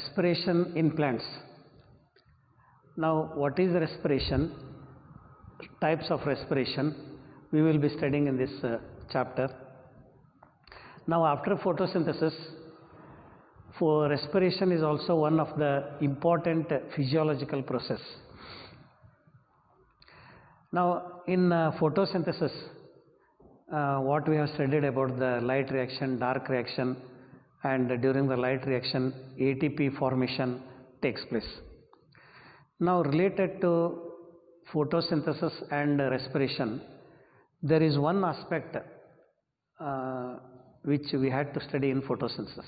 respiration in plants. Now, what is respiration? Types of respiration we will be studying in this chapter. Now, after photosynthesis, for respiration is also one of the important physiological process. Now, in photosynthesis, what we have studied about the light reaction, dark reaction, and during the light reaction, ATP formation takes place. Now, related to photosynthesis and respiration, there is one aspect which we had to study in photosynthesis.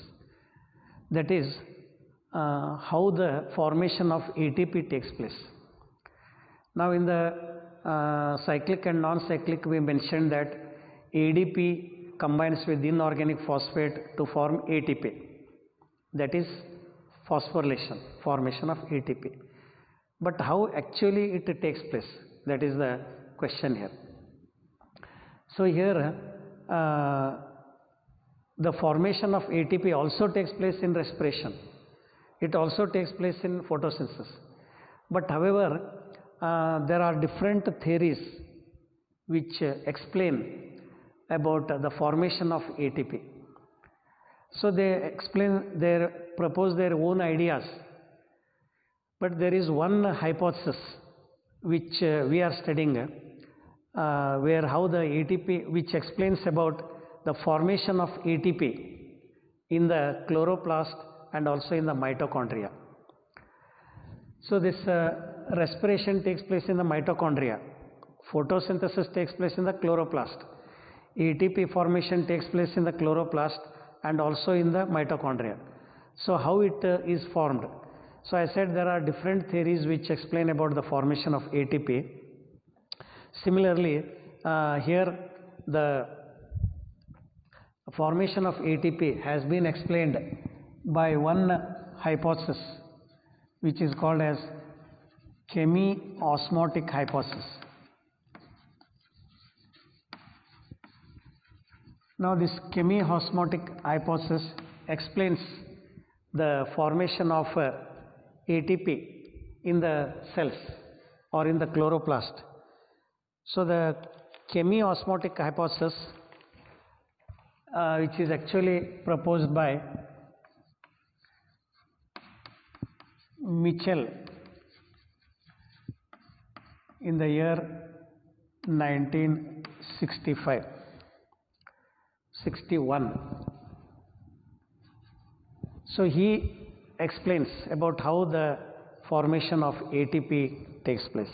That is how the formation of ATP takes place. Now, in the cyclic and non-cyclic, we mentioned that ADP combines with inorganic phosphate to form ATP. That is phosphorylation, formation of ATP. But how actually it takes place? That is the question here. So here the formation of ATP also takes place in respiration. It also takes place in photosynthesis. But however, there are different theories which explain about the formation of ATP. So they propose their own ideas. But there is one hypothesis which we are studying where how the ATP, which explains about the formation of ATP in the chloroplast and also in the mitochondria. So this respiration takes place in the mitochondria, photosynthesis takes place in the chloroplast, ATP formation takes place in the chloroplast and also in the mitochondria. So how it is formed? So I said there are different theories which explain about the formation of ATP. Similarly, here the formation of ATP has been explained by one hypothesis which is called as Chemi osmotic hypothesis. Now this Chemi osmotic hypothesis explains the formation of ATP in the cells or in the chloroplast. So the Chemi osmotic hypothesis which is actually proposed by Mitchell in the year 1961. So he explains about how the formation of ATP takes place.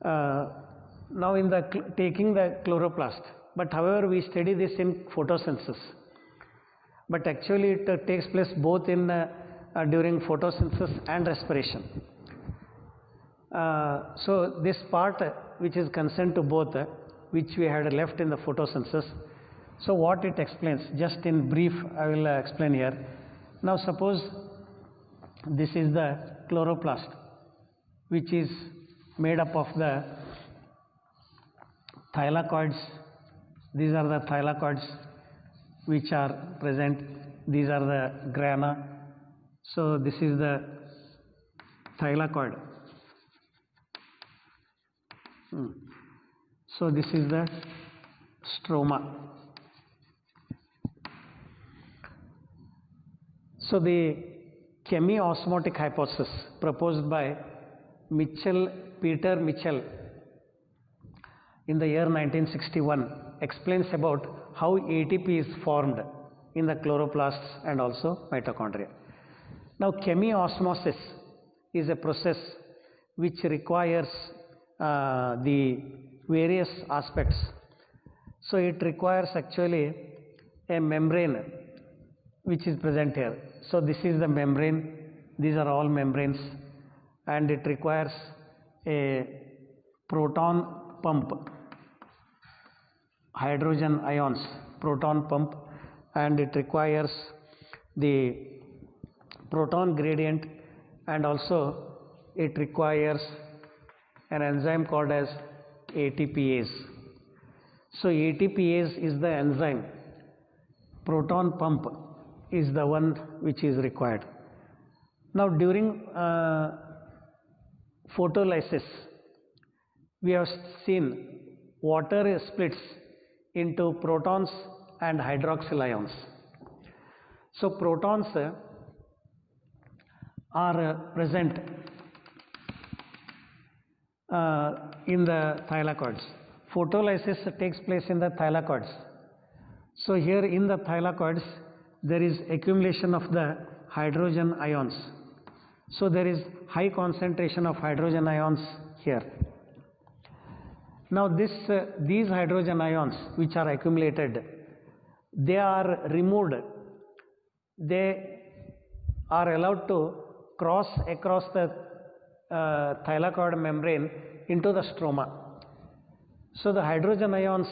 Now in the taking the chloroplast, but however we study this in photosynthesis, but actually it takes place both in during photosynthesis and respiration. So this part which is concerned to both, which we had left in the photosynthesis. So what it explains, just in brief I will explain here. Now suppose this is the chloroplast which is made up of the thylakoids. These are the thylakoids which are present. These are the grana. So this is the thylakoid. So this is the stroma. So the Chemi osmotic hypothesis proposed by Peter Mitchell in the year 1961 explains about how ATP is formed in the chloroplasts and also mitochondria. Now chemiosmosis is a process which requires the various aspects. So it requires actually a membrane which is present here. So this is the membrane, these are all membranes, and it requires a proton pump, hydrogen ions, proton pump, and it requires the proton gradient, and also it requires an enzyme called as ATPase. So ATPase is the enzyme. Proton pump is the one which is required. Now during photolysis, we have seen water splits into protons and hydroxyl ions. So protons are present in the thylakoids. Photolysis takes place in the thylakoids. So here in the thylakoids there is accumulation of the hydrogen ions. So there is high concentration of hydrogen ions here. Now these hydrogen ions which are accumulated, they are removed. They are allowed to cross across the thylakoid membrane into the stroma. So the hydrogen ions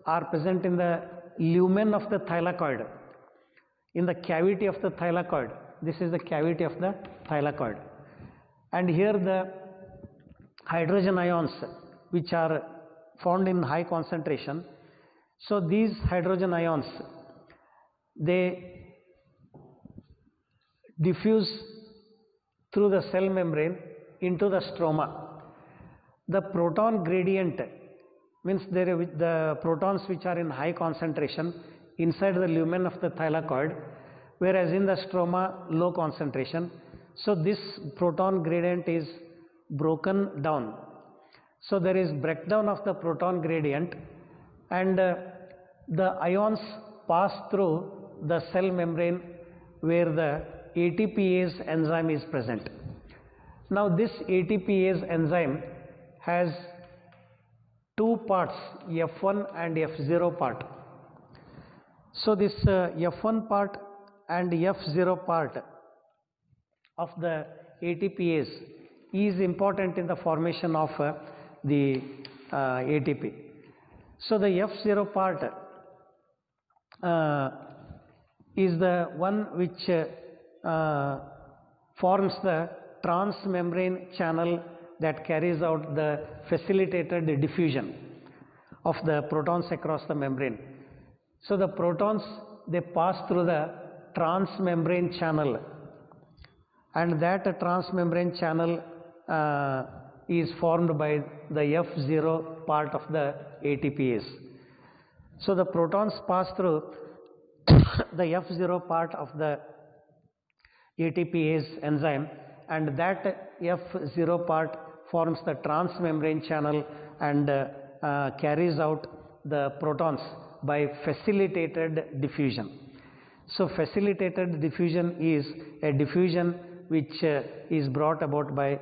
are present in the lumen of the thylakoid, in the cavity of the thylakoid. This is the cavity of the thylakoid. And here the hydrogen ions which are found in high concentration. So these hydrogen ions, they diffuse through the cell membrane into the stroma. The proton gradient means the protons which are in high concentration inside the lumen of the thylakoid, whereas in the stroma low concentration. So this proton gradient is broken down. So there is breakdown of the proton gradient, and the ions pass through the cell membrane where the ATPase enzyme is present. Now this ATPase enzyme has two parts, F1 and F0 part. So this F1 part and F0 part of the ATPase is important in the formation of the ATP. So the F0 part is the one which forms the transmembrane channel that carries out the facilitated diffusion of the protons across the membrane. So the protons, they pass through the transmembrane channel, and that transmembrane channel is formed by the F0 part of the ATPase. So the protons pass through the F0 part of the ATPase enzyme, and that F0 part forms the transmembrane channel and carries out the protons by facilitated diffusion. So facilitated diffusion is a diffusion which is brought about by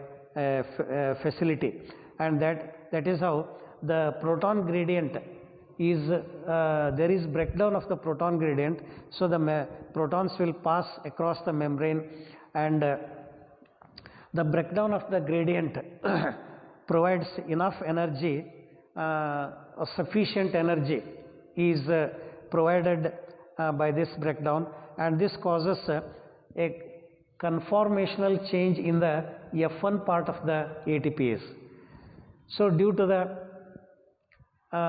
facility, and that is how the proton gradient is there is breakdown of the proton gradient. So the protons will pass across the membrane, and the breakdown of the gradient provides enough energy, sufficient energy is provided by this breakdown, and this causes a conformational change in the F1 part of the ATPase. So due to the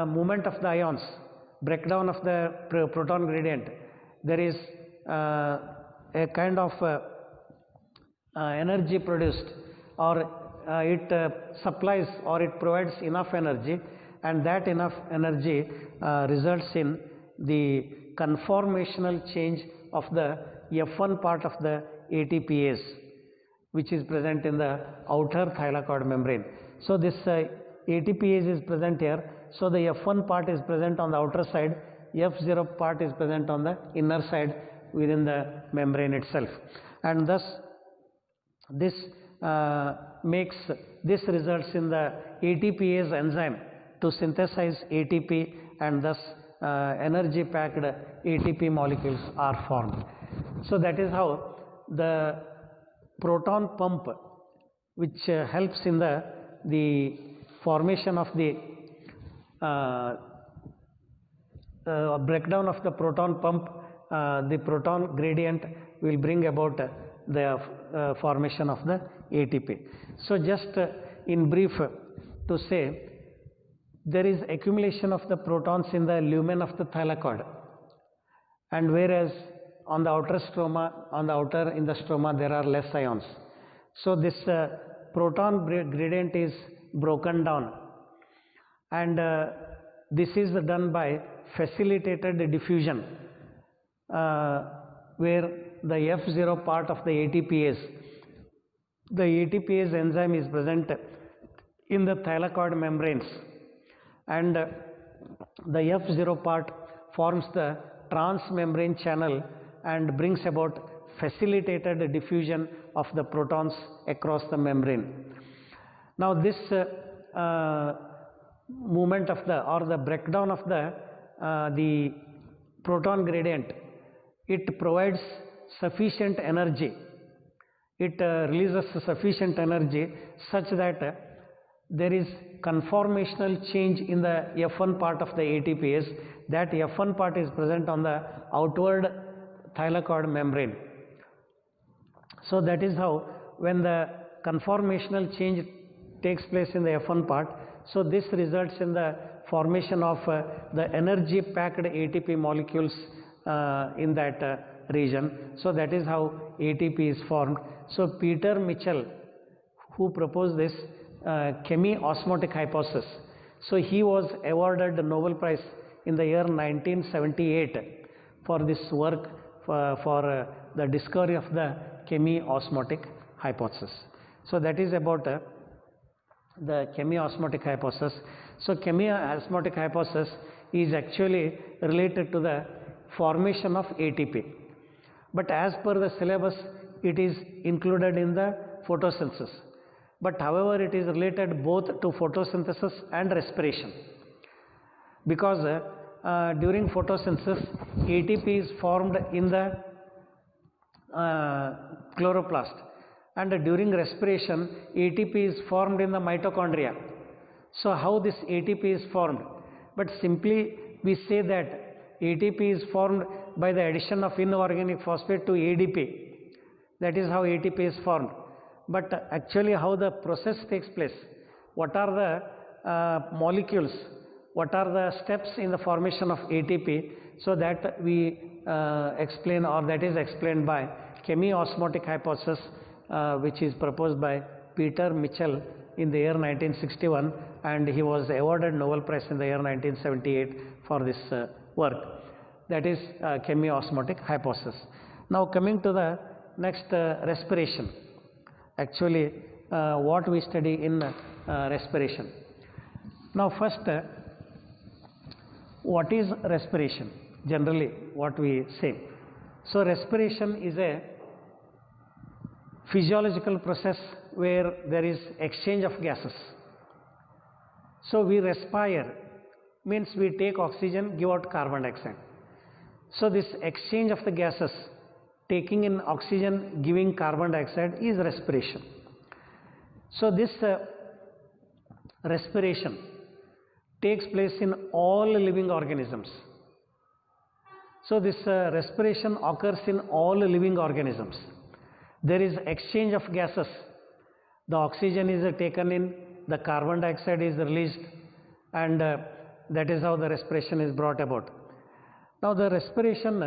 movement of the ions, breakdown of the proton gradient, there is a kind of energy produced, or it supplies or it provides enough energy, and that enough energy results in the conformational change of the F1 part of the ATPase, which is present in the outer thylakoid membrane. So this ATPase is present here. So the F1 part is present on the outer side, F0 part is present on the inner side within the membrane itself, and thus this results in the ATPase enzyme to synthesize ATP, and thus energy packed ATP molecules are formed. So that is how the proton pump, which helps in the formation of the breakdown of the proton pump, the proton gradient will bring about the formation of the ATP. So just in brief to say, there is accumulation of the protons in the lumen of the thylakoid, and whereas on the outer stroma, in the stroma there are less ions. So this proton gradient is broken down, and this is done by facilitated diffusion, where the F0 part of the ATPase, the ATPase enzyme is present in the thylakoid membranes, and the F0 part forms the transmembrane channel and brings about facilitated diffusion of the protons across the membrane. Now this movement of the breakdown of the proton gradient, it provides sufficient energy. It releases sufficient energy such that there is conformational change in the F1 part of the ATPase. That F1 part is present on the outward thylakoid membrane. So that is how, when the conformational change takes place in the F1 part, so this results in the formation of the energy packed ATP molecules in that region. So that is how ATP is formed. So Peter Mitchell, who proposed this Chemi osmotic hypothesis, so he was awarded the Nobel Prize in the year 1978 for this work for the discovery of the Chemi osmotic hypothesis. So that is about the Chemi osmotic hypothesis. So Chemi osmotic hypothesis is actually related to the formation of ATP, but as per the syllabus it is included in the photosynthesis. But however, it is related both to photosynthesis and respiration, because during photosynthesis ATP is formed in the chloroplast, and during respiration ATP is formed in the mitochondria. So how this ATP is formed? But simply we say that ATP is formed by the addition of inorganic phosphate to ADP. That is how ATP is formed. But actually how the process takes place, what are the molecules, what are the steps in the formation of ATP, so that we explain, or that is explained by Chemi osmotic hypothesis, which is proposed by Peter Mitchell in the year 1961, and he was awarded Nobel Prize in the year 1978 for this work. That is Chemi osmotic hypothesis. Now coming to the next, respiration. Actually what we study in respiration. Now first, what is respiration? Generally what we say. So respiration is a physiological process where there is exchange of gases. So we respire means we take oxygen, give out carbon dioxide. So this exchange of the gases, taking in oxygen, giving carbon dioxide, is respiration. So this respiration takes place in all living organisms. So this respiration occurs in all living organisms. There is exchange of gases. The oxygen is taken in, the carbon dioxide is released, and that is how the respiration is brought about. Now the respiration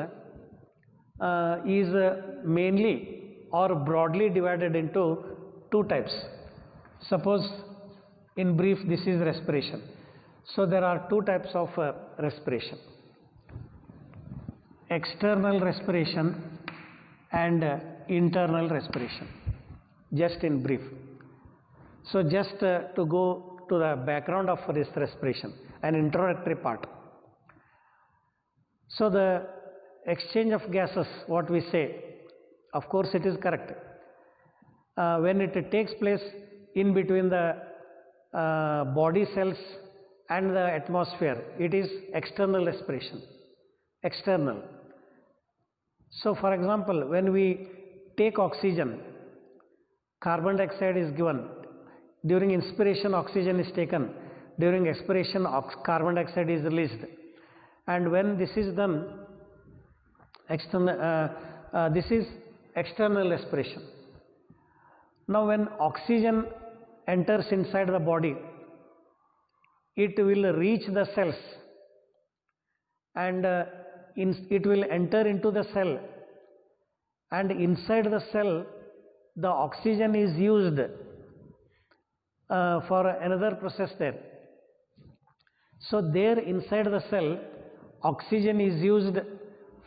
is mainly or broadly divided into two types. Suppose in brief this is respiration. So there are two types of respiration: external respiration and internal respiration, just in brief. So just to go to the background of this respiration, an introductory part. So the exchange of gases, what we say, of course it is correct. When it takes place in between the body cells and the atmosphere, it is external respiration. External. So for example, when we take oxygen, carbon dioxide is given. During inspiration oxygen is taken, during expiration carbon dioxide is released. And when this is done, this is external respiration. Now when oxygen enters inside the body, it will reach the cells, and it will enter into the cell and inside the cell the oxygen is used for another process there. So there inside the cell oxygen is used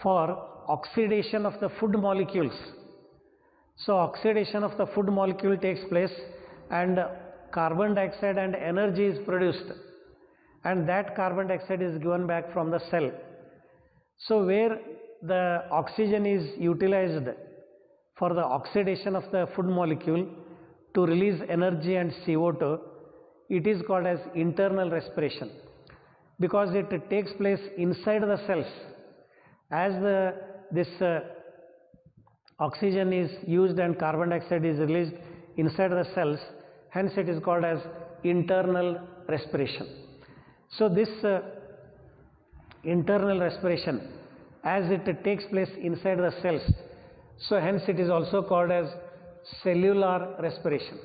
for oxidation of the food molecules. So oxidation of the food molecule takes place and carbon dioxide and energy is produced, and that carbon dioxide is given back from the cell. So where the oxygen is utilized for the oxidation of the food molecule to release energy and CO2, it is called as internal respiration, because it takes place inside the cells. As this oxygen is used and carbon dioxide is released inside the cells, hence it is called as internal respiration. So this internal respiration, as it takes place inside the cells, so hence it is also called as cellular respiration.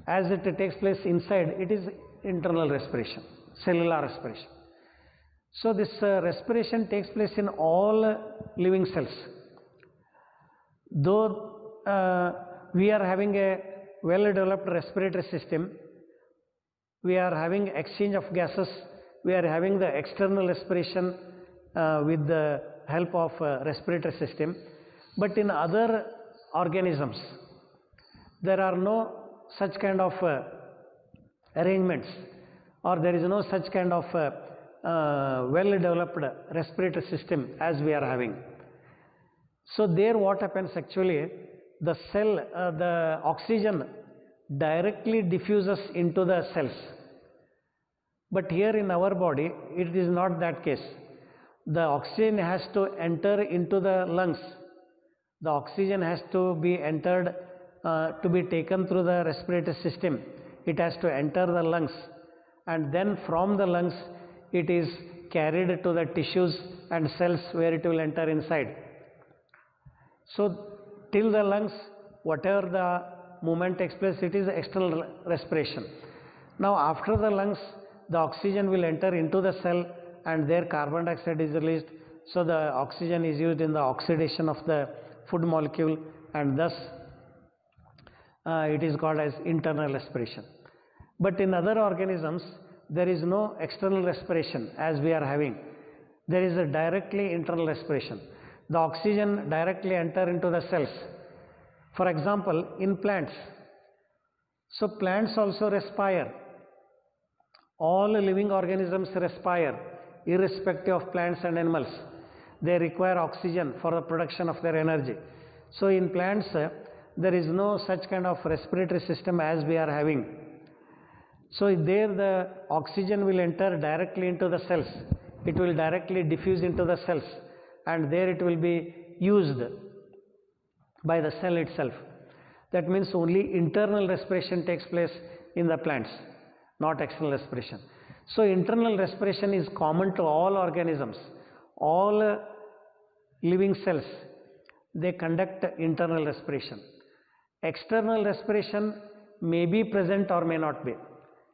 As it takes place inside, it is internal respiration, cellular respiration. So this respiration takes place in all living cells. Though we are having a well developed respiratory system, we are having exchange of gases, we are having the external respiration with the help of respiratory system, but in other organisms there are no such kind of arrangements, or there is no such kind of well developed respiratory system as we are having. So there what happens actually, the cell, the oxygen directly diffuses into the cells. But here in our body, it is not that case. The oxygen has to enter into the lungs. The oxygen has to be entered, to be taken through the respiratory system. It has to enter the lungs, and then from the lungs it is carried to the tissues and cells where it will enter inside. So till the lungs, whatever the movement takes place, it is external respiration. Now after the lungs, the oxygen will enter into the cell and there carbon dioxide is released. So the oxygen is used in the oxidation of the food molecule, and thus it is called as internal respiration. But in other organisms, there is no external respiration as we are having. There is a directly internal respiration. The oxygen directly enter into the cells. For example, in plants. So plants also respire. All living organisms respire, irrespective of plants and animals. They require oxygen for the production of their energy. So in plants, there is no such kind of respiratory system as we are having. So there the oxygen will enter directly into the cells. It will directly diffuse into the cells, and there it will be used by the cell itself. That means only internal respiration takes place in the plants, not external respiration. So internal respiration is common to all organisms. All living cells, they conduct internal respiration. External respiration may be present or may not be.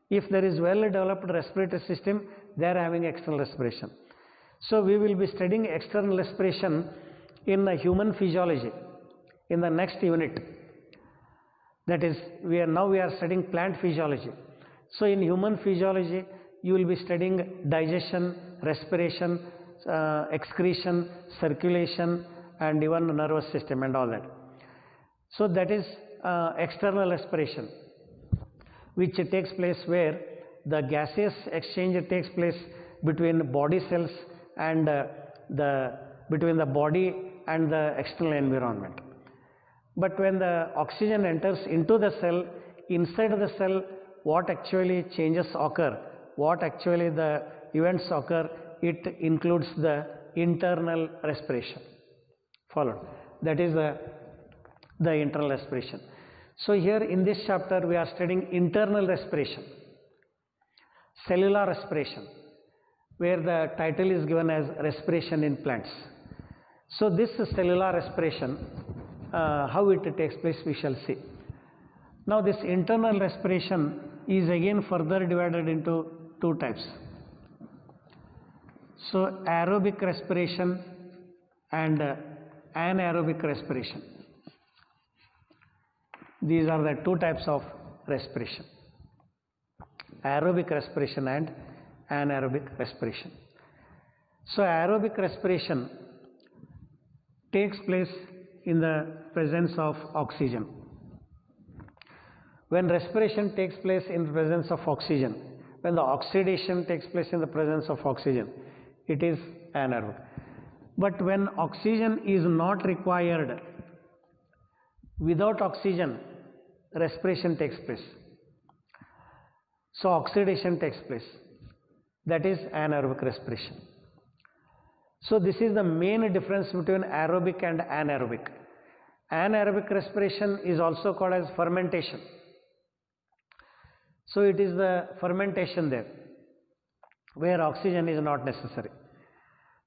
If there is well developed respiratory system, they are having external respiration. So we will be studying external respiration in the human physiology in the next unit. That is, we are studying plant physiology. So in human physiology, you will be studying digestion, respiration, excretion, circulation, and even nervous system and all that. So that is external respiration, which takes place where the gaseous exchange takes place between body cells and between the body and the external environment. But when the oxygen enters into the cell, inside the cell, what actually changes occur, what actually the events occur, it includes the internal respiration. Followed. That is the internal respiration. So here in this chapter we are studying internal respiration, cellular respiration, where the title is given as respiration in plants. So this cellular respiration, how it takes place, we shall see. Now this internal respiration is again further divided into two types. So aerobic respiration and anaerobic respiration. These are the two types of respiration: aerobic respiration and anaerobic respiration. So aerobic respiration takes place in the presence of oxygen. When respiration takes place in the presence of oxygen, when the oxidation takes place in the presence of oxygen, it is anaerobic. But when oxygen is not required, without oxygen, respiration takes place. So oxidation takes place. That is anaerobic respiration. So this is the main difference between aerobic and anaerobic. Anaerobic respiration is also called as fermentation. So it is the fermentation there, where oxygen is not necessary.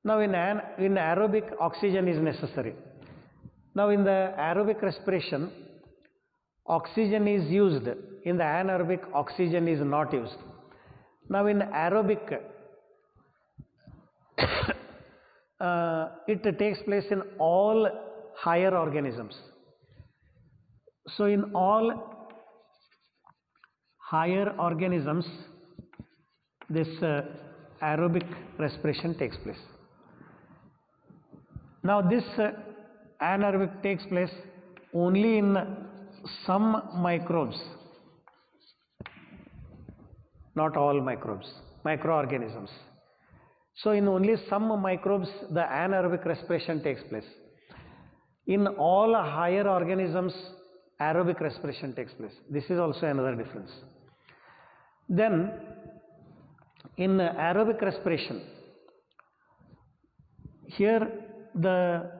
Now in aerobic, oxygen is necessary. Now in the aerobic respiration, oxygen is used. In the anaerobic, oxygen is not used. Now in aerobic, it takes place in all higher organisms. So in all higher organisms, this aerobic respiration takes place. Now this anaerobic takes place only in some microbes, not all microbes, microorganisms. So in only some microbes the anaerobic respiration takes place. In all higher organisms, aerobic respiration takes place. This is also another difference. Then in aerobic respiration, here the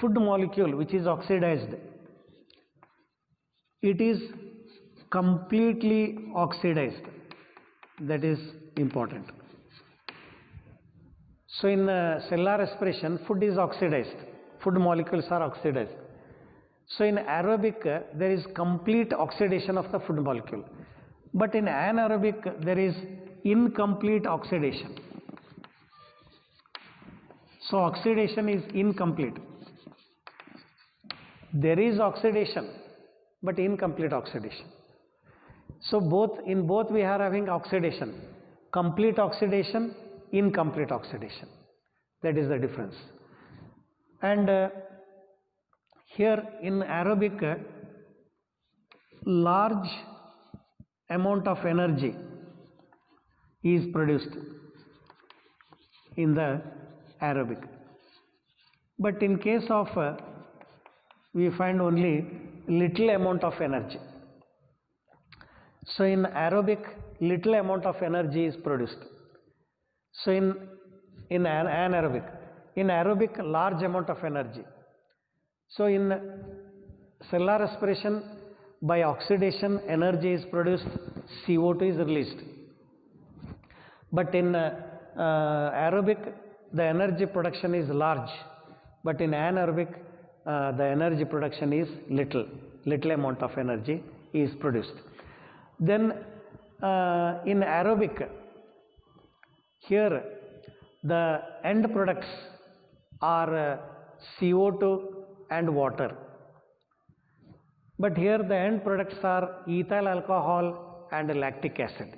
food molecule which is oxidized, it is completely oxidized. That is important. So in cellular respiration, food is oxidized, food molecules are oxidized. So in aerobic, there is complete oxidation of the food molecule. But in anaerobic, there is incomplete oxidation. So oxidation is incomplete. There is oxidation, but incomplete oxidation. So in both we are having oxidation, complete oxidation, incomplete oxidation. That is the difference. And here in aerobic, large amount of energy is produced in the aerobic. But in case of we find only little amount of energy. So in aerobic, little amount of energy is produced. So in anaerobic, in aerobic, large amount of energy. So in cellular respiration, by oxidation, energy is produced, CO2 is released. But in aerobic, the energy production is large. But in anaerobic, the energy production is little amount of energy is produced. Then in aerobic, here the end products are CO2 and water. But here the end products are ethyl alcohol and lactic acid.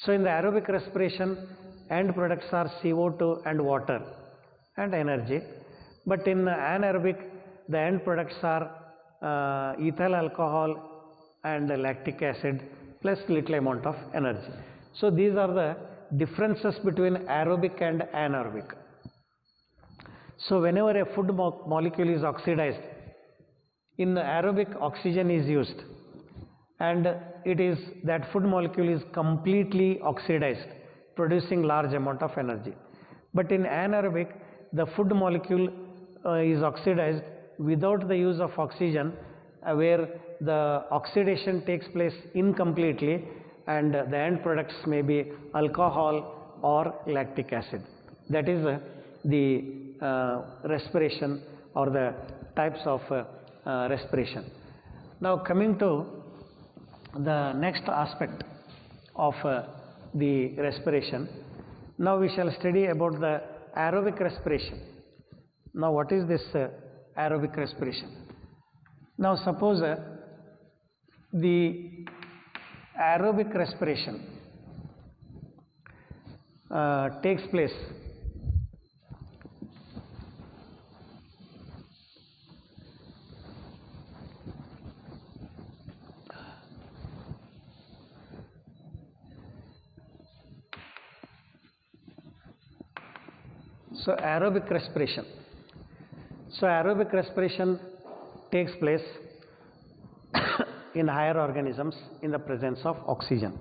So in the aerobic respiration, end products are CO2 and water and energy. But in anaerobic, the end products are ethyl alcohol and lactic acid plus little amount of energy. So these are the differences between aerobic and anaerobic. So whenever a food molecule is oxidized, in aerobic oxygen is used, and that food molecule is completely oxidized, producing large amount of energy. But in anaerobic, the food molecule is oxidized without the use of oxygen, where the oxidation takes place incompletely, and the end products may be alcohol or lactic acid. That is the respiration or the types of respiration. Now coming to the next aspect of the respiration, now we shall study about the aerobic respiration. Now what is this aerobic respiration? Now suppose the aerobic respiration takes place aerobic respiration. So aerobic respiration takes place in higher organisms in the presence of oxygen.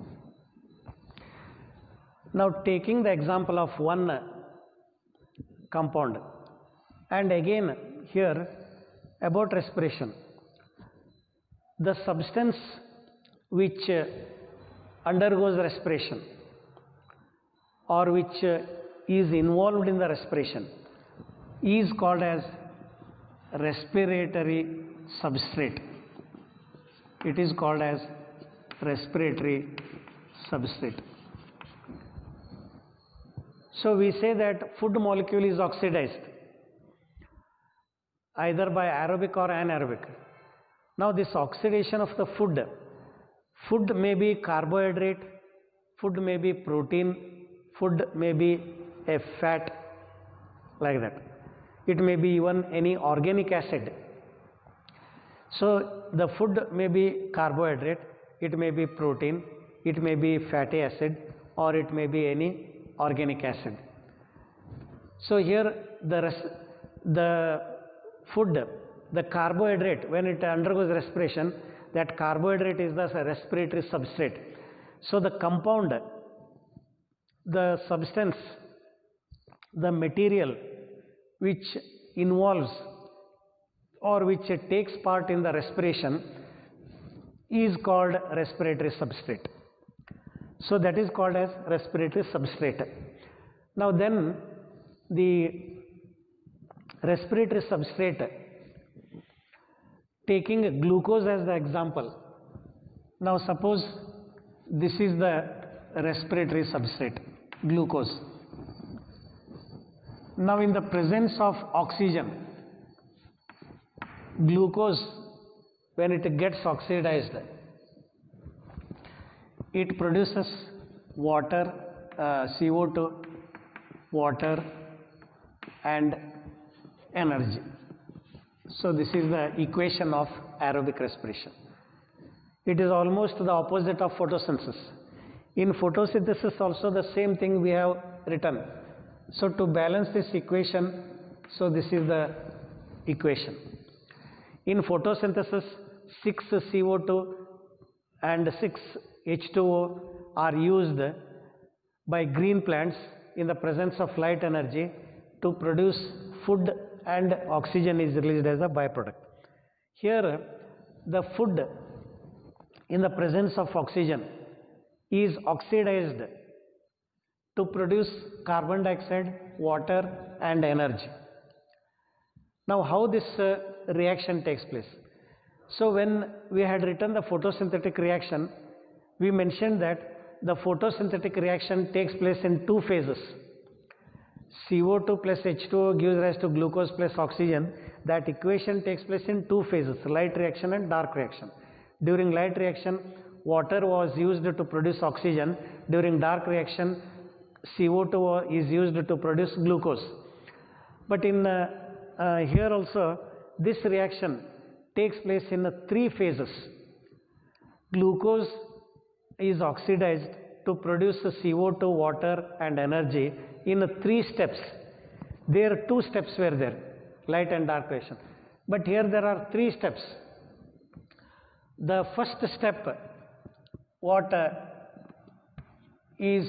Now taking the example of one compound, and again here about respiration, the substance which undergoes respiration or which is involved in the respiration is called as respiratory substrate. It is called as respiratory substrate. So we say that food molecule is oxidized either by aerobic or anaerobic. Now this oxidation of the food may be carbohydrate, food may be protein, food may be a fat, like that. It may be even any organic acid. So the food may be carbohydrate, it may be protein, it may be fatty acid, or it may be any organic acid. So here the food, the carbohydrate, when it undergoes respiration, that carbohydrate is the respiratory substrate. So the compound, the substance, the material which involves or which takes part in the respiration is called respiratory substrate. So that is called as respiratory substrate. Now then the respiratory substrate, taking glucose as the example. Now suppose this is the respiratory substrate, glucose. Now in the presence of oxygen, glucose, when it gets oxidized, it produces water, CO2, water and energy. So this is the equation of aerobic respiration. It is almost the opposite of photosynthesis. In photosynthesis also the same thing we have written. So to balance this equation, so this is the equation. In photosynthesis, 6 CO2 and 6 H2O are used by green plants in the presence of light energy to produce food, and oxygen is released as a byproduct. Here the food in the presence of oxygen is oxidized to produce carbon dioxide, water and energy. Now how this reaction takes place? So when we had written the photosynthetic reaction, we mentioned that the photosynthetic reaction takes place in two phases. CO2 plus H2O gives rise to glucose plus oxygen. That equation takes place in two phases, light reaction and dark reaction. During light reaction, water was used to produce oxygen. During dark reaction, CO2 is used to produce glucose. But in here also, this reaction takes place in three phases. Glucose is oxidized to produce CO2, water and energy in 3 steps. There 2 steps were there, light and dark reaction. But here there are 3 steps. The first step, what is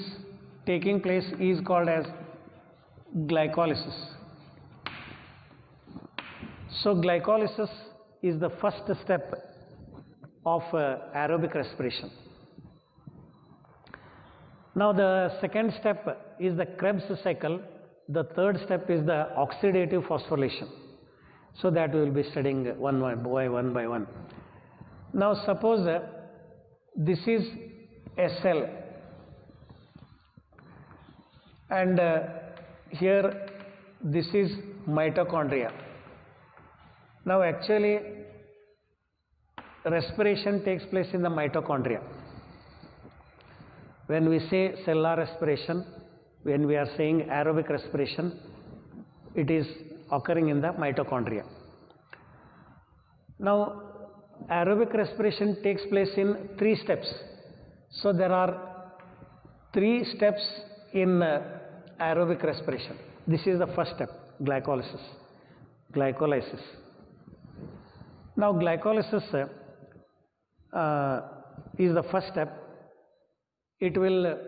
taking place is called as glycolysis. So glycolysis is the first step of aerobic respiration. Now the second step is the Krebs cycle. The third step is the oxidative phosphorylation. So that we will be studying one by one. Now suppose this is a cell, and here this is mitochondria. Now actually respiration takes place in the mitochondria. When we say cellular respiration, when we are saying aerobic respiration, it is occurring in the mitochondria. Now aerobic respiration takes place in 3 steps. So there are 3 steps in aerobic respiration. This is the first step, glycolysis. Now glycolysis is the first step. It will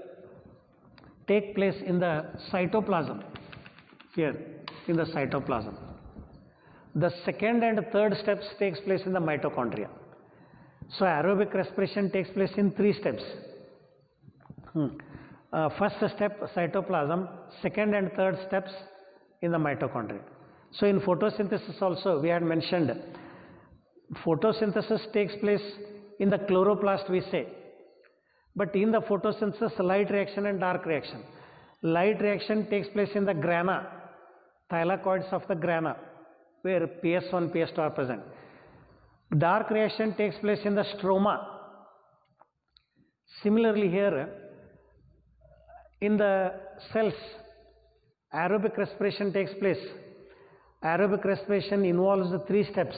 take place in the cytoplasm, here in the cytoplasm. The second and third steps takes place in the mitochondria. So aerobic respiration takes place in 3 steps. First step cytoplasm, second and third steps in the mitochondria. So in photosynthesis also we had mentioned photosynthesis takes place in the chloroplast, we say. But in the photosynthesis, light reaction and dark reaction. Light reaction takes place in the grana, thylakoids of the grana, where PS1, PS2 are present. Dark reaction takes place in the stroma. Similarly here, in the cells, aerobic respiration takes place. Aerobic respiration involves the 3 steps.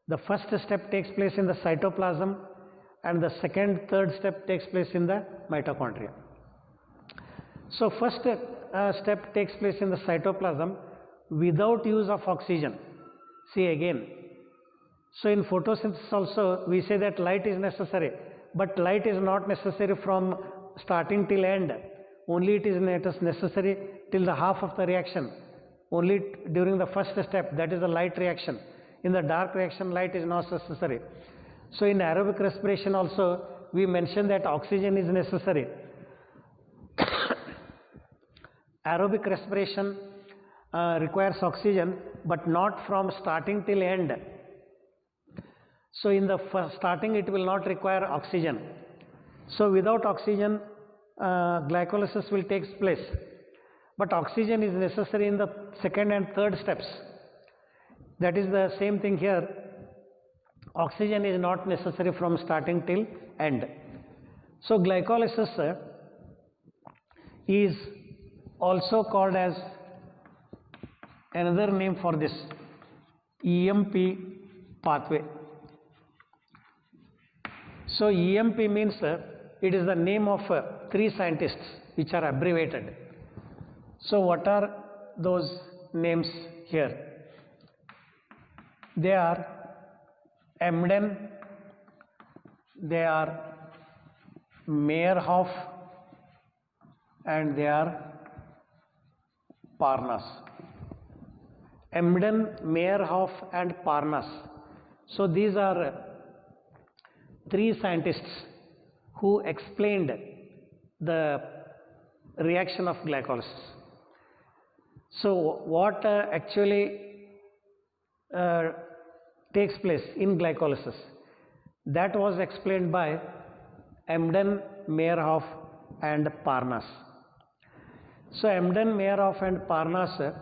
The first step takes place in the cytoplasm, and the second, third step takes place in the mitochondria. So first step takes place in the cytoplasm without use of oxygen. See again. So in photosynthesis also we say that light is necessary, but light is not necessary from starting till end. Only it is necessary till the half of the reaction. Only during the first step, that is the light reaction. In the dark reaction, light is not necessary. So in aerobic respiration also we mentioned that oxygen is necessary. Aerobic respiration requires oxygen, but not from starting till end. So in the starting it will not require oxygen. So without oxygen glycolysis will take place. But oxygen is necessary in the second and third steps. That is the same thing here. Oxygen is not necessary from starting till end. So glycolysis is also called as another name for this EMP pathway. So EMP means it is the name of 3 scientists which are abbreviated. So what are those names here? They are Emden, they are Meyerhoff, and they are Parnas. Emden, Meyerhoff and Parnas. So these are 3 scientists who explained the reaction of glycolysis. So what actually takes place in glycolysis, that was explained by Emden, Meyerhoff and Parnas. So Emden, Meyerhoff and Parnas,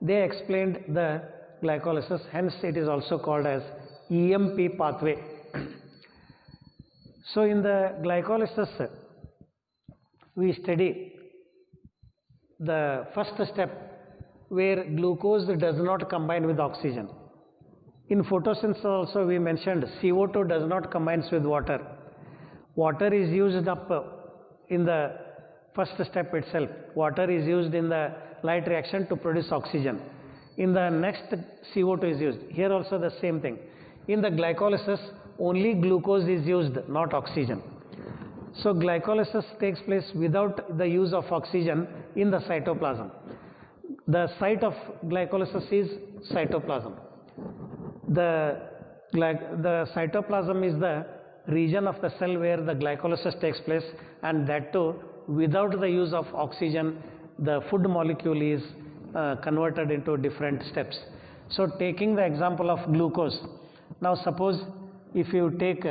they explained the glycolysis, hence it is also called as EMP pathway. So in the glycolysis we study the first step where glucose does not combine with oxygen. In photosynthesis also we mentioned CO2 does not combine with water. Water is used up in the first step itself. Water is used in the light reaction to produce oxygen. In the next, CO2 is used. Here also the same thing. In the glycolysis, only glucose is used, not oxygen. So glycolysis takes place without the use of oxygen in the cytoplasm. The site of glycolysis is cytoplasm. The cytoplasm is the region of the cell where the glycolysis takes place, and that too without the use of oxygen. The food molecule is converted into different steps. So taking the example of glucose, now suppose if you take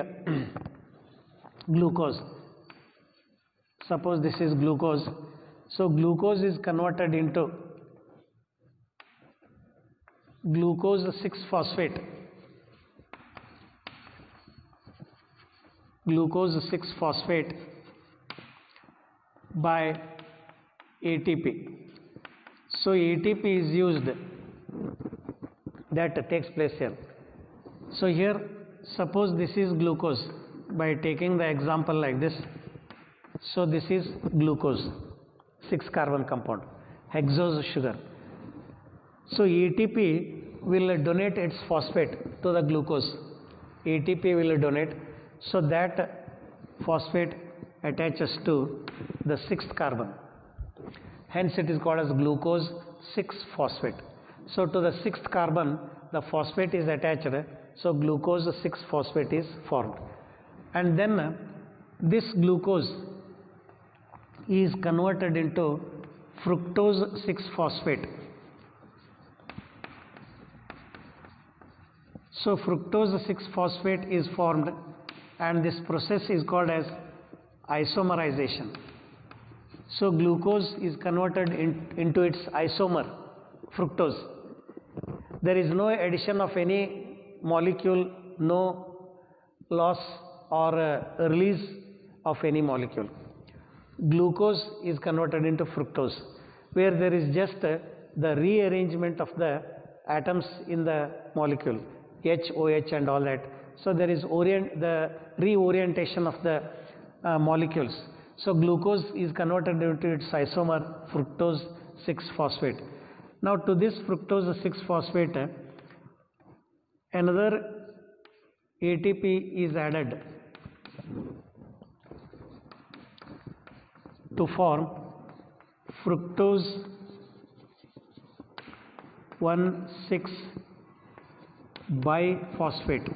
glucose, suppose this is glucose, so glucose is converted into glucose 6-phosphate, glucose 6-phosphate by ATP. So ATP is used, that takes place here. So here suppose this is glucose, by taking the example like this. So this is glucose, 6-carbon compound, hexose sugar. So ATP will donate its phosphate to the glucose. ATP will donate, so that phosphate attaches to the 6th carbon. Hence it is called as glucose 6-phosphate. So to the 6th carbon the phosphate is attached, so glucose 6-phosphate is formed. And then this glucose is converted into fructose 6-phosphate. So fructose 6-phosphate is formed, and this process is called as isomerization. So glucose is converted into its isomer, fructose. There is no addition of any molecule, no loss or release of any molecule. Glucose is converted into fructose, where there is just the rearrangement of the atoms in the molecule, H, OH and all that. So there is the reorientation of the molecules. So glucose is converted into its isomer, fructose 6-phosphate. Now to this fructose 6-phosphate, another ATP is added to form fructose 1,6-biphosphate.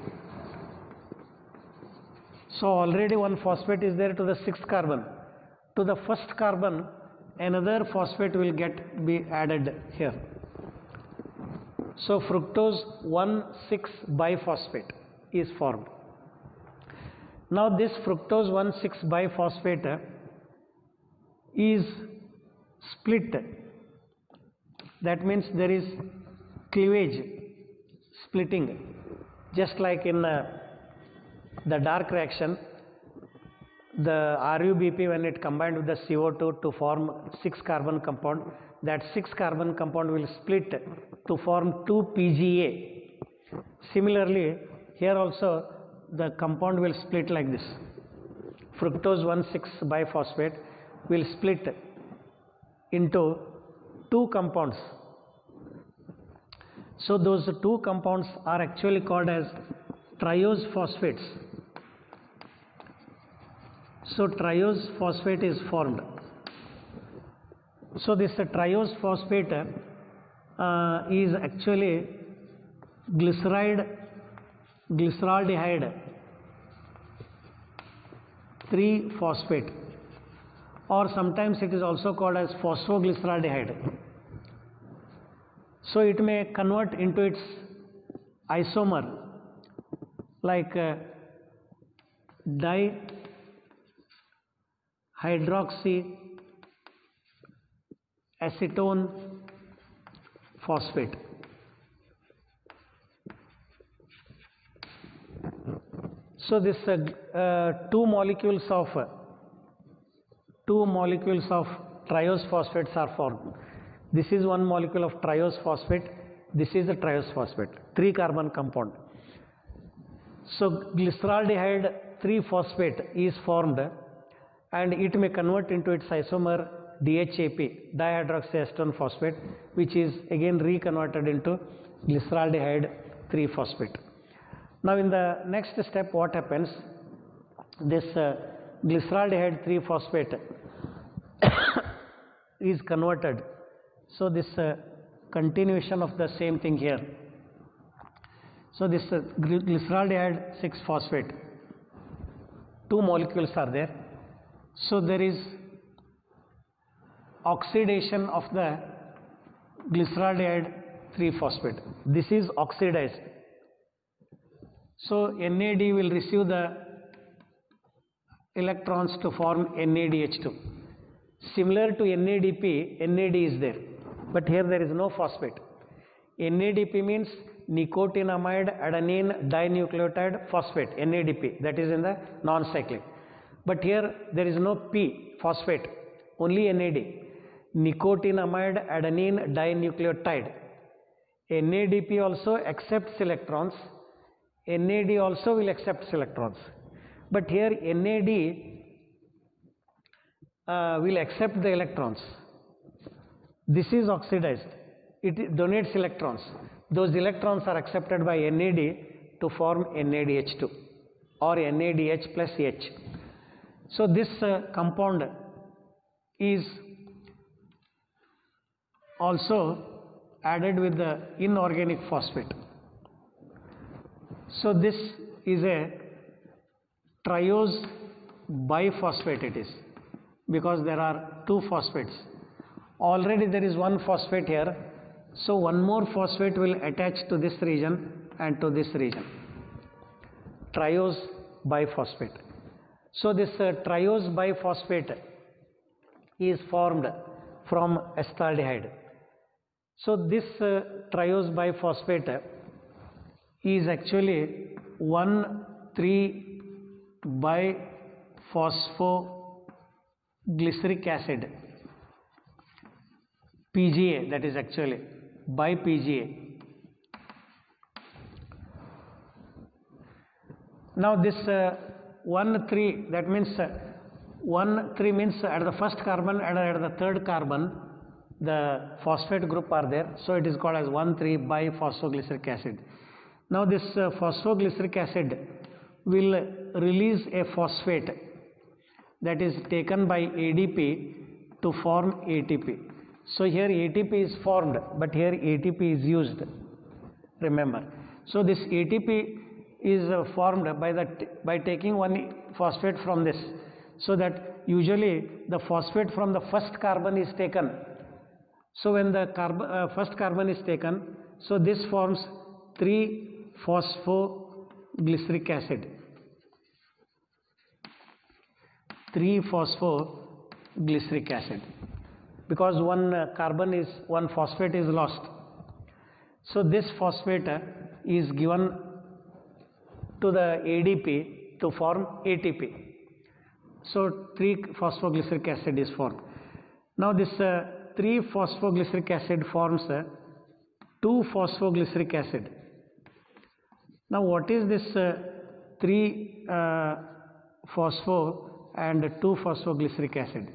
So already one phosphate is there to the 6th carbon. To the 1st carbon another phosphate will be added here. So fructose 1,6-biphosphate is formed. Now this fructose 1,6-biphosphate is split. That means there is cleavage, splitting, just like in the dark reaction, the RuBP, when it combined with the CO2 to form 6-carbon compound, that 6-carbon compound will split to form 2-PGA. Similarly, here also the compound will split like this. Fructose 1,6-biphosphate will split into 2 compounds. So those 2 compounds are actually called as triose phosphates. So triose phosphate is formed. So this triose phosphate is actually glyceraldehyde 3-phosphate, or sometimes it is also called as phosphoglyceraldehyde. So it may convert into its isomer like dihydroxyacetone phosphate. So this two molecules of triose phosphates are formed. This is one molecule of triose phosphate. This is a triose phosphate, 3-carbon compound. So glyceraldehyde 3-phosphate is formed, and it may convert into its isomer DHAP, dihydroxyacetone phosphate, which is again reconverted into glyceraldehyde 3-phosphate. Now in the next step, what happens? This glyceraldehyde 3-phosphate is converted. So this continuation of the same thing here. So this glyceraldehyde 6-phosphate, 2 molecules are there. So there is oxidation of the glyceraldehyde 3-phosphate. This is oxidized. So NAD will receive the electrons to form NADH2. Similar to NADP, NAD is there, but here there is no phosphate. NADP means nicotinamide adenine dinucleotide phosphate, NADP, that is in the non-cyclic. But here there is no P, phosphate, only NAD, nicotinamide adenine dinucleotide. NADP also accepts electrons, NAD also will accept electrons. But here NAD will accept the electrons. This is oxidized. It donates electrons. Those electrons are accepted by NAD to form NADH2 or NADH plus H. So this compound is also added with the inorganic phosphate. So this is a triose biphosphate it is, because there are two phosphates. Already there is one phosphate here, so one more phosphate will attach to this region and to this region. Triose biphosphate. So this triose biphosphate is formed from acetaldehyde. So this triose biphosphate is actually 1,3-biphosphoglyceric acid, PGA, that is actually by PGA. Now this 1,3, that means 1,3 means at the first carbon and at the third carbon the phosphate group are there, so it is called as 1,3-biphosphoglyceric acid. Now this phosphoglyceric acid will release a phosphate that is taken by ADP to form ATP. So here ATP is formed, but here ATP is used, remember. So this ATP is formed by taking one phosphate from this, so that usually the phosphate from the first carbon is taken. So when the first carbon is taken, so this forms 3-phosphoglyceric acid. 3-phosphoglyceric acid, because one phosphate is lost. So this phosphate is given to the ADP to form ATP. So 3-phosphoglyceric acid is formed. Now this 3-phosphoglyceric acid forms 2-phosphoglyceric acid. Now what is this 3-phospho and 2-phosphoglyceric acid?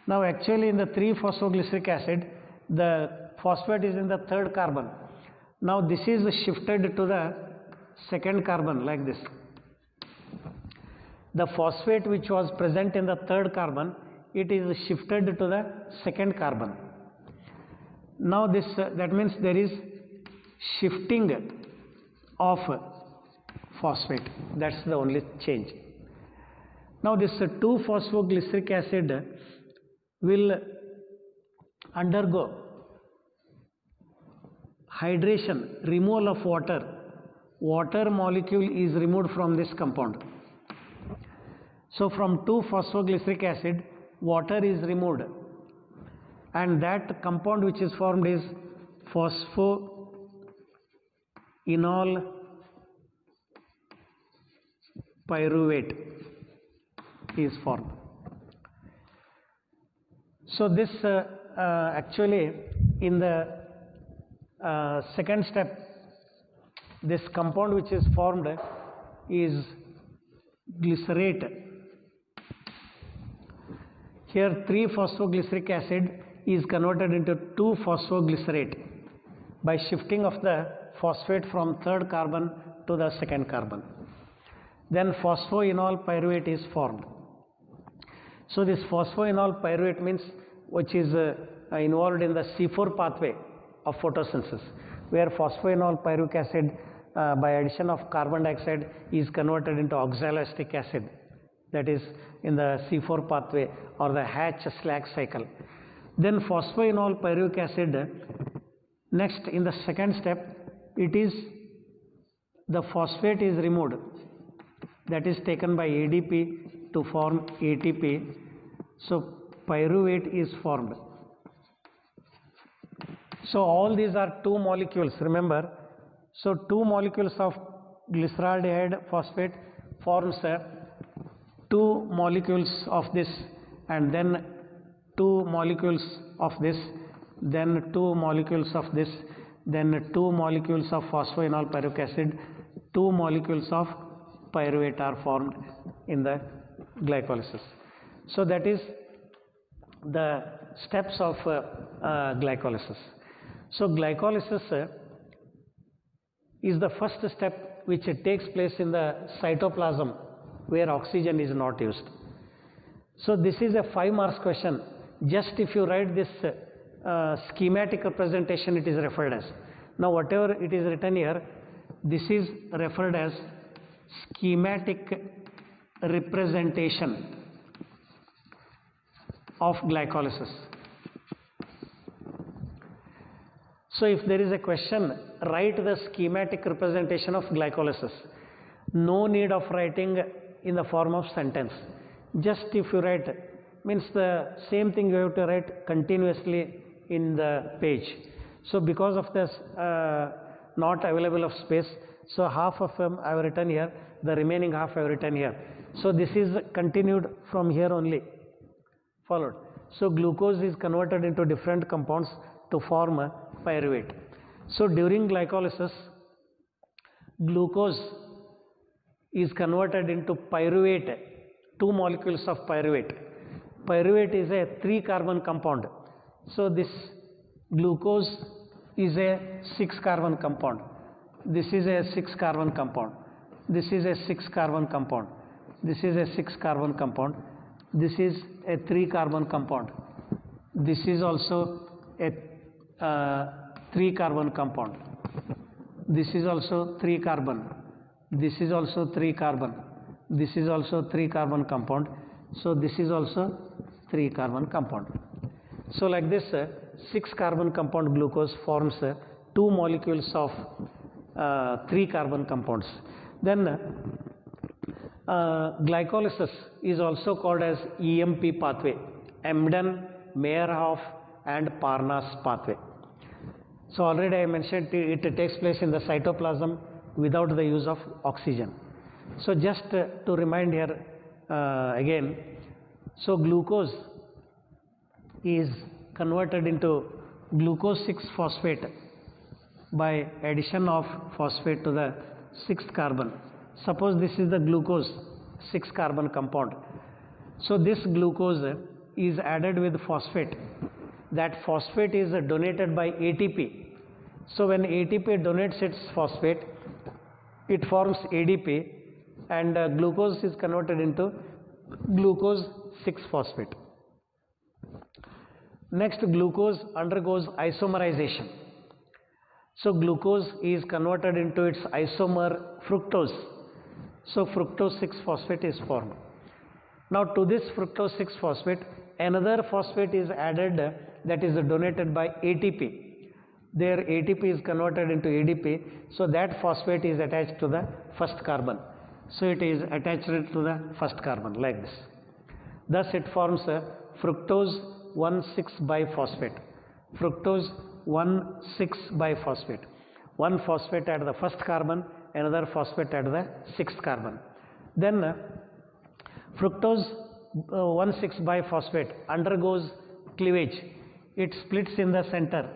Now actually in the 3-phosphoglyceric acid, the phosphate is in the third carbon. Now this is shifted to the second carbon like this. The phosphate which was present in the third carbon, it is shifted to the second carbon. Now this that means there is shifting of phosphate. That's the only change. Now this 2-phosphoglyceric acid will undergo hydration, removal of water. Water molecule is removed from this compound. So from 2-phosphoglyceric acid, water is removed, and that compound which is formed is phosphoenol pyruvate is formed. So this actually in the second step, this compound which is formed is glycerate. Here 3-phosphoglyceric acid is converted into 2-phosphoglycerate by shifting of the phosphate from third carbon to the second carbon. Then phosphoenol pyruvate is formed. So this phosphoenol pyruvate means which is involved in the C4 pathway of photosynthesis, where phosphoenol pyruvic acid by addition of carbon dioxide is converted into oxaloacetic acid, that is in the C4 pathway or the Hatch-Slack cycle. Then phosphoenol pyruvic acid, next in the second step, it is the phosphate is removed, that is taken by ADP to form ATP. So pyruvate is formed. So all these are two molecules, remember. So two molecules of glyceraldehyde phosphate forms two molecules of this, and then two molecules of this, then two molecules of this, then two molecules of phosphoenol pyruvic acid, two molecules of pyruvate are formed in the glycolysis. So that is the steps of glycolysis. So glycolysis is the first step which takes place in the cytoplasm where oxygen is not used. So this is a 5 marks question. Just if you write this schematic representation, it is referred as. Now whatever it is written here, this is referred as schematic representation of glycolysis. So if there is a question, write the schematic representation of glycolysis. No need of writing in the form of sentence. Just if you write, means the same thing you have to write continuously in the page. So because of this not available of space, so half of them I have written here, the remaining half I have written here. So this is continued from here only, followed. So glucose is converted into different compounds to form a pyruvate. So during glycolysis, glucose is converted into pyruvate, two molecules of pyruvate. Pyruvate is a 3-carbon compound. So this glucose is a 6-carbon compound. This is a 6-carbon compound. This is a 6-carbon compound. This is a 6-carbon compound. This is a 3-carbon compound. This is also a 3-carbon compound. This is also 3-carbon. This is also 3-carbon. This is also 3-carbon compound. So this is also 3-carbon compound. So like this 6-carbon compound glucose forms 2 molecules of 3-carbon compounds. Then glycolysis is also called as EMP pathway, Embden, Meyerhoff and Parnas pathway. So already I mentioned it takes place in the cytoplasm without the use of oxygen. So just to remind here again, so glucose is converted into glucose 6-phosphate by addition of phosphate to the 6th carbon. Suppose this is the glucose 6-carbon compound. So this glucose is added with phosphate. That phosphate is donated by ATP. So when ATP donates its phosphate, it forms ADP, and glucose is converted into glucose 6-phosphate. Next, glucose undergoes isomerization. So glucose is converted into its isomer fructose. So fructose 6-phosphate is formed. Now to this fructose 6-phosphate, another phosphate is added that is donated by ATP. There ATP is converted into ADP, so that phosphate is attached to the first carbon. So it is attached to the first carbon like this. Thus it forms a fructose 1,6-biphosphate. Fructose 1,6-biphosphate. One phosphate at the first carbon, another phosphate at the 6th carbon. Then fructose 1,6-biphosphate undergoes cleavage. It splits in the center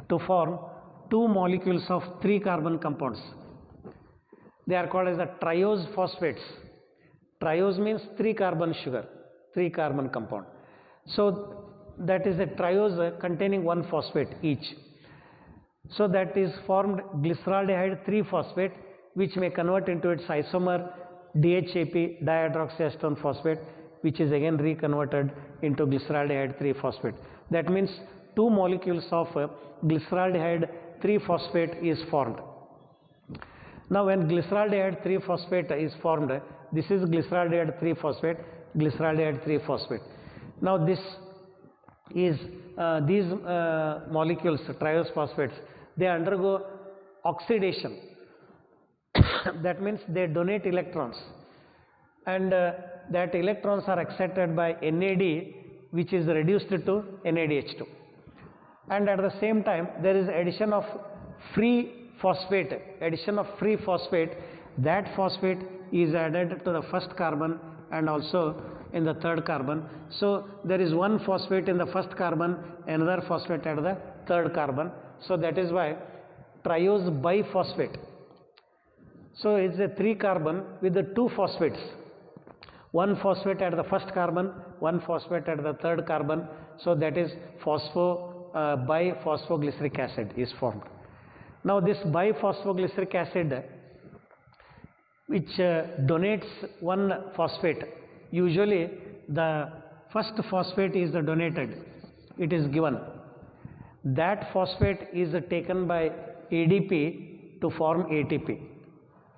to form 2 molecules of 3-carbon compounds. They are called as the triose phosphates. Triose means 3-carbon sugar, 3-carbon compound. So that is a triose containing 1 phosphate each. So that is formed glyceraldehyde 3-phosphate, which may convert into its isomer DHAP, dihydroxyacetone phosphate, which is again reconverted into glyceraldehyde 3-phosphate. That means 2 molecules of glyceraldehyde 3-phosphate is formed. Now when glyceraldehyde 3-phosphate is formed, this is glyceraldehyde 3-phosphate, glyceraldehyde 3-phosphate. Now this is these molecules, triose phosphates, they undergo oxidation. That means they donate electrons, and that electrons are accepted by NAD, which is reduced to NADH2. and at the same time there is addition of free phosphate. That phosphate is added to the first carbon and also in the third carbon. So there is one phosphate in the first carbon, another phosphate at the third carbon. So that is why triose biphosphate. So it's a 3 carbon with the 2 phosphates. One phosphate at the first carbon, one phosphate at the third carbon. So that is biphosphoglyceric acid is formed. Now this biphosphoglyceric acid, which donates one phosphate, usually the first phosphate is donated, it is given. That phosphate is taken by ADP to form ATP.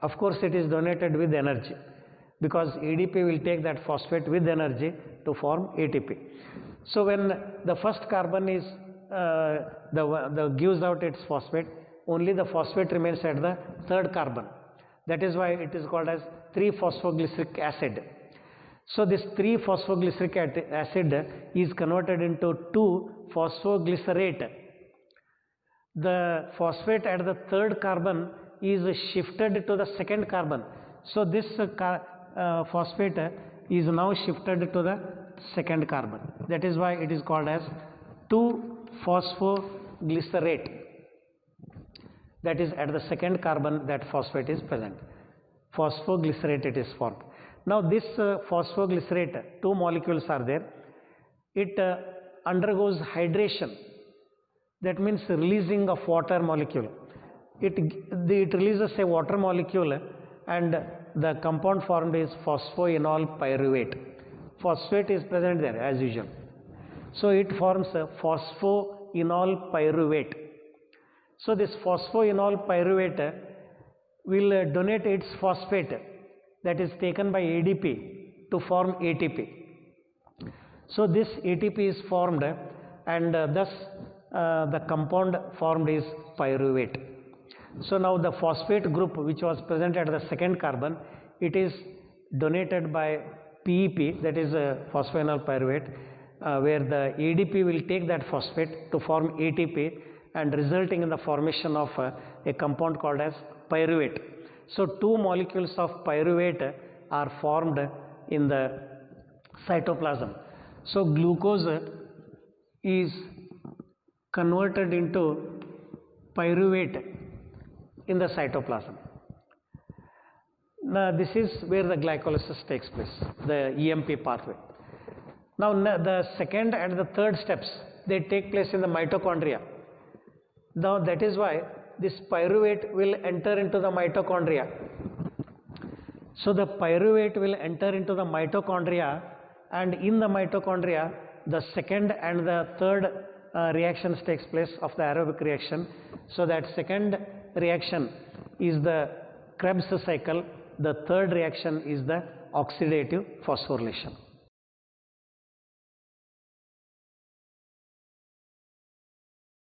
Of course it is donated with energy, because ADP will take that phosphate with energy to form ATP. So when the first carbon is gives out its phosphate, only the phosphate remains at the third carbon. That is why it is called as 3-phosphoglyceric acid. So this 3-phosphoglyceric acid is converted into 2-phosphoglycerate. The phosphate at the third carbon is shifted to the second carbon. So this phosphate is now shifted to the second carbon. That is why it is called as 2-phosphoglycerate. That is at the second carbon that phosphate is present. Phosphoglycerate it is formed. Now this phosphoglycerate, 2 molecules are there. It undergoes hydration. That means releasing of water molecule. It releases a water molecule and the compound formed is phosphoenol pyruvate. Phosphate is present there as usual. So it forms a phosphoenol pyruvate. So this phosphoenol pyruvate will donate its phosphate that is taken by ADP to form ATP. So this ATP is formed and thus the compound formed is pyruvate. So now the phosphate group which was present at the second carbon, it is donated by PEP, that is phosphoenol pyruvate, where the ADP will take that phosphate to form ATP and resulting in the formation of a compound called as pyruvate. So 2 molecules of pyruvate are formed in the cytoplasm. So glucose is converted into pyruvate in the cytoplasm. Now this is where the glycolysis takes place, the EMP pathway. Now the second and the third steps, they take place in the mitochondria. Now that is why this pyruvate will enter into the mitochondria. So the pyruvate will enter into the mitochondria, and in the mitochondria the second and the third reactions takes place of the aerobic reaction. So that second reaction is the Krebs cycle, the third reaction is the oxidative phosphorylation.